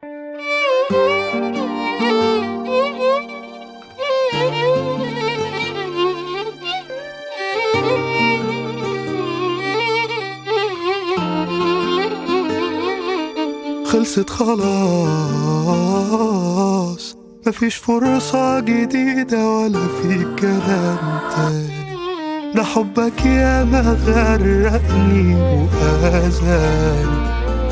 خلصت خلاص، مفيش فرصة جديدة ولا في كلام تاني. ده حبك ياما غرقني وأذاني،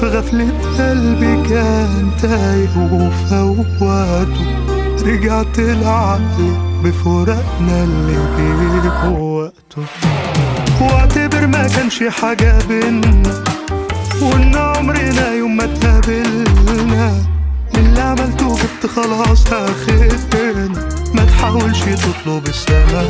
في غفلة قلبي كان تايه وفوته. رجعت لعقلي بفراقنا اللي جه وقته، واعتبر ما كانش حاجة بينا، وإن عمرنا يوم ما اتقابلنا. اللي عملته جبت خلاص آخرنا. ما تحاولش تطلب السماء،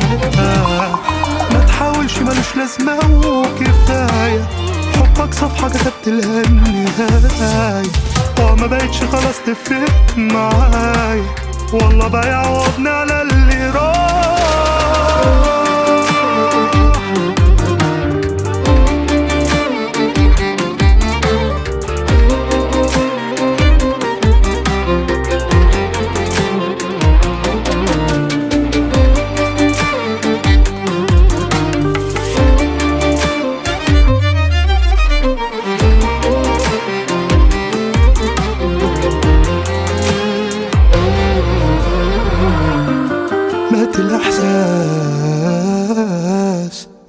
ما تحاولش ملوش لازمة وكفاية. حبك صفحة كتبت لها النهاية، ما بقتش خلاص تفرق معايا. والله بقى يعوضني على اللي راح. مات الإحساس،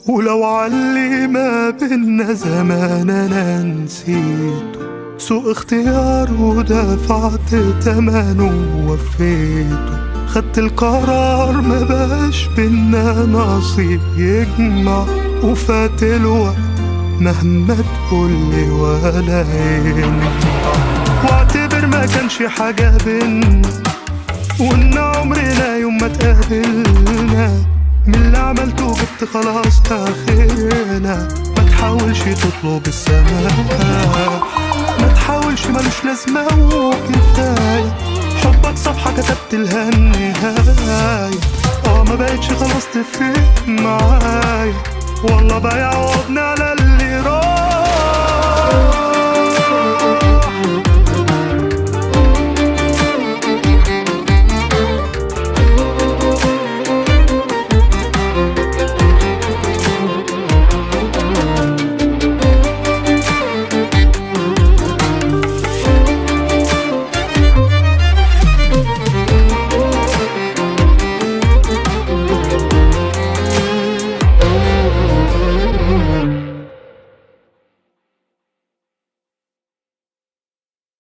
ولو علي ما بينا زمان أنا نسيته. سوء اختيار ودفعت تمنه ووفيته. خدت القرار ما بقاش بينا نصيب يجمع، وفات الوقت مهما تقولي ولا ينفع. واعتبر ما كانش حاجة بينا، وإن عمرنا يوم ما اتقابلنا. من اللي عملته جبت خلاص آخرنا. ما تحاولش تطلب السماء، ما تحاولش ملوش لازمة وكفاية. حبك صفحة كتبت لها النهاية، ما بقتش خلاص تفرق معايا. والله بقى يعوضني على اللي راح.